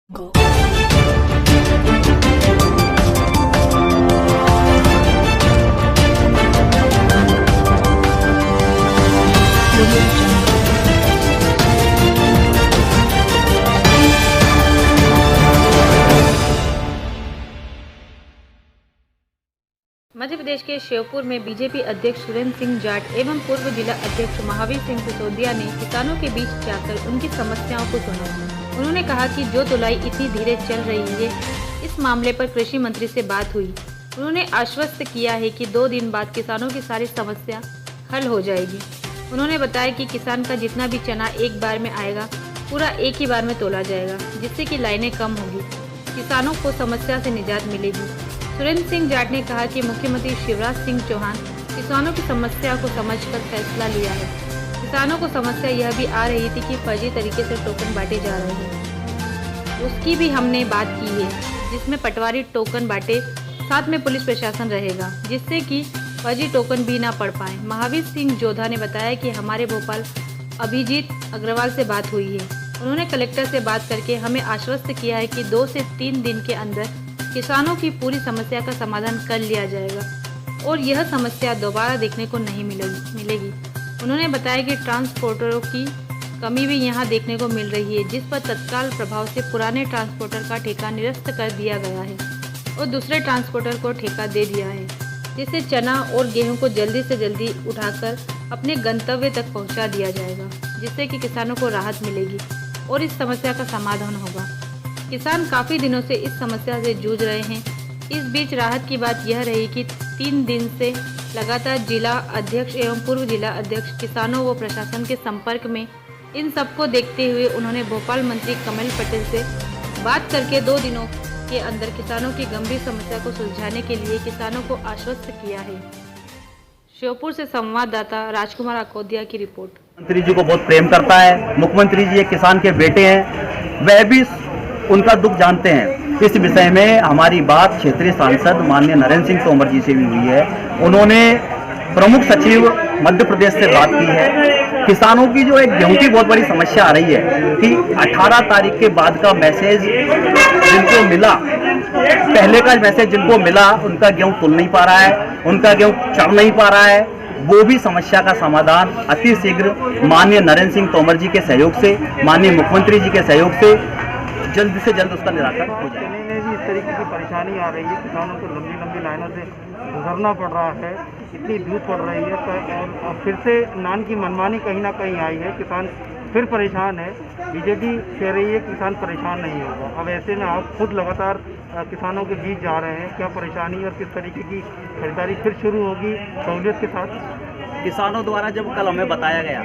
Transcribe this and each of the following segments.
Go. Madhya Pradesh के श्योपुर में BJP अध्यक्ष सुरेंद्र सिंह जाट एवं पूर्व जिला अध्यक्ष महावीर सिंह सिसोदिया ने किसानों के बीच जाकर उनकी समस्याओं को सुना। उन्होंने कहा कि जो तुलाई इतनी धीरे चल रही है, इस मामले पर कृषि मंत्री से बात हुई। उन्होंने आश्वस्त किया है कि 2 दिन बाद किसानों की सारी समस्या हल हो जाएगी। उन्होंने बताया कि किसान का जितना भी चना एक बार में आएगा, पूरा एक ही बार में तोला जाएगा, जिससे कि लाइनें कम होगी, किसानों को समस्या से निजात मिलेगी। सुरेंद्र सिंह जाट ने कहा कि मुख्यमंत्री शिवराज सिंह चौहान किसानों की समस्या को समझकर फैसला लिया है। किसानों को समस्या यह भी आ रही थी कि फर्जी तरीके से टोकन बांटे जा रहे हैं, उसकी भी हमने बात की है, जिसमें पटवारी टोकन बांटे, साथ में पुलिस प्रशासन रहेगा, जिससे कि फर्जी टोकन भी ना पड़ पाए। महावीर सिंह जोधा ने बताया कि हमारे भोपाल अभिजीत अग्रवाल से बात हुई है। उन्होंने कलेक्टर से बात करके हमें आश्वस्त किया है कि 2 से 3 दिन के अंदर किसानों की पूरी समस्या का समाधान कर लिया जाएगा और यह समस्या दोबारा देखने को नहीं मिलेगी। उन्होंने बताया कि ट्रांसपोर्टरों की कमी भी यहां देखने को मिल रही है, जिस पर तत्काल प्रभाव से पुराने ट्रांसपोर्टर का ठेका निरस्त कर दिया गया है और दूसरे ट्रांसपोर्टर को ठेका दे दिया है, जिससे चना और गेहूं को जल्दी से जल्दी उठाकर अपने गंतव्य तक पहुँचा दिया जाएगा, जिससे कि किसानों को राहत मिलेगी और इस समस्या का समाधान होगा। किसान काफ़ी दिनों से इस समस्या से जूझ रहे हैं। इस बीच राहत की बात यह रही कि 3 दिन से लगातार जिला अध्यक्ष एवं पूर्व जिला अध्यक्ष किसानों व प्रशासन के संपर्क में। इन सबको देखते हुए उन्होंने भोपाल मंत्री कमल पटेल से बात करके 2 दिनों के अंदर किसानों की गंभीर समस्या को सुलझाने के लिए किसानों को आश्वस्त किया है। श्योपुर से संवाददाता राजकुमार अकोदिया की रिपोर्ट। मुख्यमंत्री जी को बहुत प्रेम करता है। मुख्यमंत्री जी एक किसान के बेटे हैं, वह भी उनका दुख जानते हैं। इस विषय में हमारी बात क्षेत्रीय सांसद माननीय नरेंद्र सिंह तोमर जी से भी हुई है। उन्होंने प्रमुख सचिव मध्य प्रदेश से बात की है। किसानों की जो एक गेहूं की बहुत बड़ी समस्या आ रही है कि 18 तारीख के बाद का मैसेज जिनको मिला, पहले का मैसेज जिनको मिला, उनका गेहूं तुल नहीं पा रहा है, उनका गेहूं चढ़ नहीं पा रहा है। वो भी समस्या का समाधान अति शीघ्र माननीय नरेंद्र सिंह तोमर जी के सहयोग से, माननीय मुख्यमंत्री जी के सहयोग से जल्द से जल्द उसका निराकरण हो जाए। में भी इस तरीके की परेशानी आ रही है, किसानों को लंबी लंबी लाइनों से गुजरना पड़ रहा है, इतनी धूप पड़ रही है और फिर से नान की मनमानी कहीं ना कहीं आई है। किसान फिर परेशान है। बीजेपी कह रही है किसान परेशान नहीं होगा। अब ऐसे में आप खुद लगातार किसानों के बीच जा रहे हैं, क्या परेशानी और किस तरीके की खरीदारी फिर शुरू होगी सहूलियत के साथ? किसानों द्वारा जब कल हमें बताया गया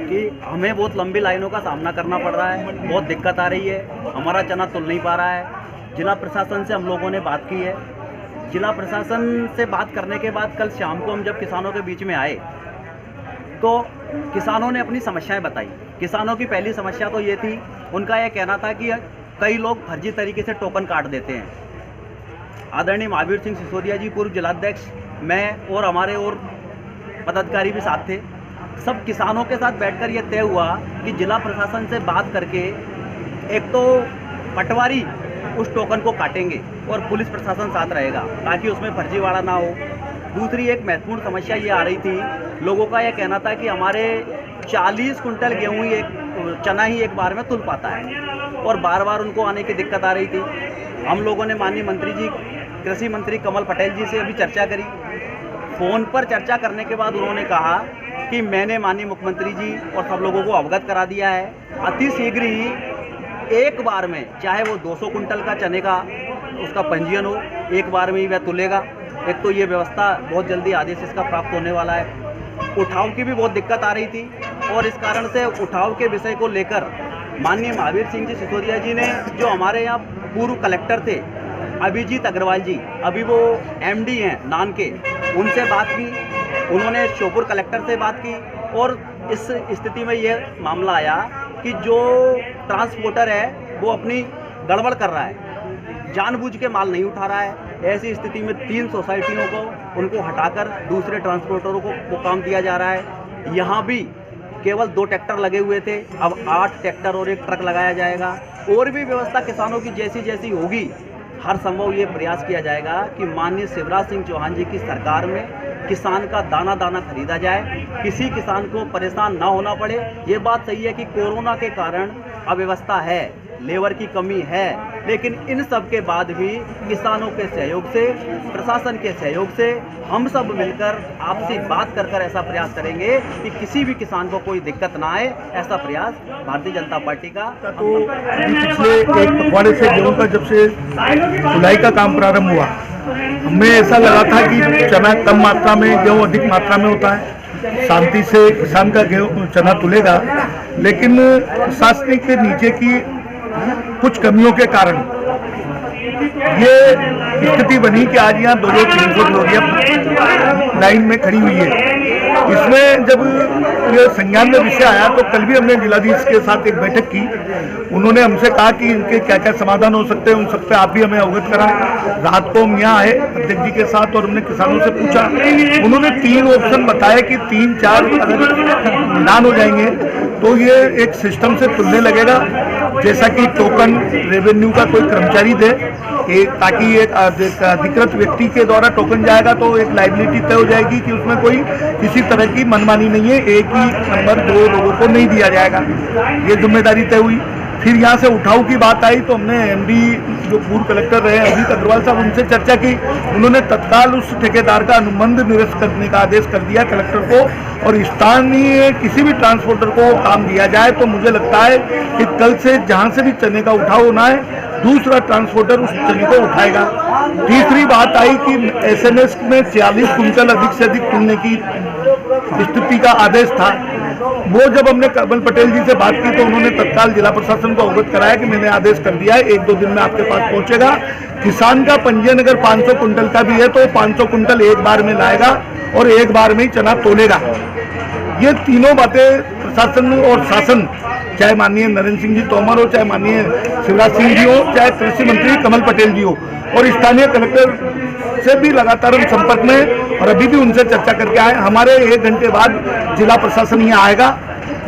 कि हमें बहुत लंबी लाइनों का सामना करना पड़ रहा है, बहुत दिक्कत आ रही है, हमारा चना तुल नहीं पा रहा है, जिला प्रशासन से हम लोगों ने बात की है। जिला प्रशासन से बात करने के बाद कल शाम को हम जब किसानों के बीच में आए तो किसानों ने अपनी समस्याएं बताई। किसानों की पहली समस्या तो ये थी, उनका यह कहना था कि कई लोग फर्जी तरीके से टोकन काट देते हैं। आदरणीय महावीर सिंह सिसोदिया जी पूर्व जिलाध्यक्ष, मैं और हमारे और पदाधिकारी भी साथ थे। सब किसानों के साथ बैठकर यह तय हुआ कि जिला प्रशासन से बात करके एक तो पटवारी उस टोकन को काटेंगे और पुलिस प्रशासन साथ रहेगा ताकि उसमें फर्जीवाड़ा ना हो। दूसरी एक महत्वपूर्ण समस्या ये आ रही थी, लोगों का यह कहना था कि हमारे 40 कुंटल गेहूँ ही चना ही एक बार में तुल पाता है और बार बार उनको आने की दिक्कत आ रही थी। हम लोगों ने माननीय मंत्री जी, कृषि मंत्री कमल पटेल जी से अभी चर्चा करी। फ़ोन पर चर्चा करने के बाद उन्होंने कहा कि मैंने माननीय मुख्यमंत्री जी और सब लोगों को अवगत करा दिया है, अति शीघ्र ही एक बार में, चाहे वो 200 कुंटल का चने का उसका पंजीयन हो, एक बार में ही वह तुलेगा। एक तो ये व्यवस्था बहुत जल्दी आदेश इसका प्राप्त होने वाला है। उठाव की भी बहुत दिक्कत आ रही थी और इस कारण से उठाव के विषय को लेकर माननीय महावीर सिंह जी सिसोदिया जी ने, जो हमारे यहाँ पूर्व कलेक्टर थे अभिजीत अग्रवाल जी, अभी वो MD हैं नान के, उनसे बात की। उन्होंने श्योपुर कलेक्टर से बात की और इस स्थिति में ये मामला आया कि जो ट्रांसपोर्टर है वो अपनी गड़बड़ कर रहा है, जानबूझ के माल नहीं उठा रहा है। ऐसी स्थिति में 3 सोसाइटियों को उनको हटाकर दूसरे ट्रांसपोर्टरों को वो काम दिया जा रहा है। यहाँ भी केवल 2 ट्रैक्टर लगे हुए थे, अब 8 ट्रैक्टर और 1 ट्रक लगाया जाएगा। और भी व्यवस्था किसानों की जैसी जैसी होगी, हर संभव ये प्रयास किया जाएगा कि माननीय शिवराज सिंह चौहान जी की सरकार में किसान का दाना दाना खरीदा जाए, किसी किसान को परेशान ना होना पड़े। ये बात सही है कि कोरोना के कारण अव्यवस्था है, लेबर की कमी है, लेकिन इन सब के बाद भी किसानों के सहयोग से, प्रशासन के सहयोग से हम सब मिलकर आपसी बात कर कर ऐसा प्रयास करेंगे कि किसी भी किसान को कोई दिक्कत ना आए। ऐसा प्रयास भारतीय जनता पार्टी का। तो पिछले एक पखवाड़े से गेहूं का जब से तुलाई का काम प्रारंभ हुआ, हमें ऐसा लगा था कि चना कम मात्रा में, गेहूं अधिक मात्रा में होता है, शांति से किसान का गेहूं चना तुलेगा। लेकिन प्रशासनिक के नीचे की कुछ कमियों के कारण ये स्थिति बनी कि आज यहाँ 200-300 लोग लाइन में खड़ी हुई है। इसमें जब ये संज्ञान में विषय आया तो कल भी हमने जिलाधीश के साथ एक बैठक की। उन्होंने हमसे कहा कि इनके क्या क्या समाधान हो सकते हैं, उन सब पे आप भी हमें अवगत कराएं। रात को हम यहाँ आए अध्यक्ष जी के साथ और हमने किसानों से पूछा। उन्होंने 3 ऑप्शन बताए कि 3-4 अगर मिलान हो जाएंगे तो ये एक सिस्टम से तुलने लगेगा, जैसा कि टोकन रेवेन्यू का कोई कर्मचारी दे, ताकि एक अधिकृत व्यक्ति के द्वारा टोकन जाएगा तो एक लायबिलिटी तय हो जाएगी कि उसमें कोई किसी तरह की मनमानी नहीं है, एक ही नंबर 2 लोगों को नहीं दिया जाएगा। ये जिम्मेदारी तय हुई। फिर यहाँ से उठाव की बात आई तो हमने एमडी जो पूर्व कलेक्टर रहे अजीत अग्रवाल साहब, उनसे चर्चा की। उन्होंने तत्काल उस ठेकेदार का अनुबंध निरस्त करने का आदेश कर दिया कलेक्टर को, और स्थानीय किसी भी ट्रांसपोर्टर को काम दिया जाए। तो मुझे लगता है कि कल से जहाँ से भी चने का उठाव होना है, दूसरा ट्रांसपोर्टर उस चने को उठाएगा। तीसरी बात आई कि एसएमएस में 40 कुंटल अधिक से अधिक तुलने की स्थिति का आदेश था। वो जब हमने कमल पटेल जी से बात की तो उन्होंने तत्काल जिला प्रशासन को अवगत कराया कि मैंने आदेश कर दिया है, 1-2 दिन में आपके पास पहुंचेगा। किसान का पंजीयन अगर 500 कुंटल का भी है तो 500 कुंटल एक बार में लाएगा और एक बार में ही चना तोलेगा। ये तीनों बातें प्रशासन और शासन, चाहे माननीय नरेंद्र सिंह जी तोमर हो, चाहे माननीय शिवराज सिंह जी हो, चाहे कृषि मंत्री कमल पटेल जी हो, और स्थानीय कलेक्टर से भी लगातार हम संपर्क में, और अभी भी उनसे चर्चा करके आए। हमारे 1 घंटे बाद जिला प्रशासन यहाँ आएगा।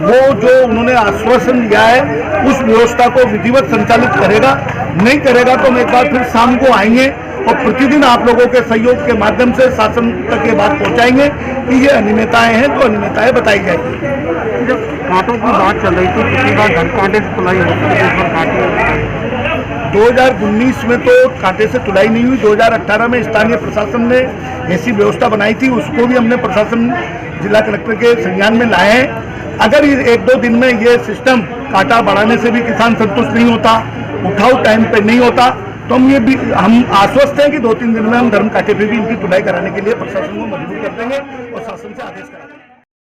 वो जो उन्होंने आश्वासन दिया है उस व्यवस्था को विधिवत संचालित करेगा। नहीं करेगा तो हम एक बार फिर शाम को आएंगे और प्रतिदिन आप लोगों के सहयोग के माध्यम से शासन तक ये बात पहुंचाएंगे कि ये अनियमितताएं हैं तो अनियमितताएं बताई जाएगी। जब कांटों की बात चल रही थी, पिछली बार धन कांटे से तुलाई होती है, 2019 में तो कांटे से तुलाई नहीं हुई। 2018 में स्थानीय प्रशासन ने ऐसी व्यवस्था बनाई थी, उसको भी हमने प्रशासन जिला कलेक्टर के संज्ञान में लाए हैं। अगर 1-2 दिन में ये सिस्टम कांटा बढ़ाने से भी किसान संतुष्ट नहीं होता, उठाव टाइम पे नहीं होता, तो हम आश्वस्त हैं कि 2-3 दिन में हम धर्म कांटे पे भी इनकी तुलाई कराने के लिए प्रशासन को मजबूर कर देंगे और शासन से आदेश करा देंगे।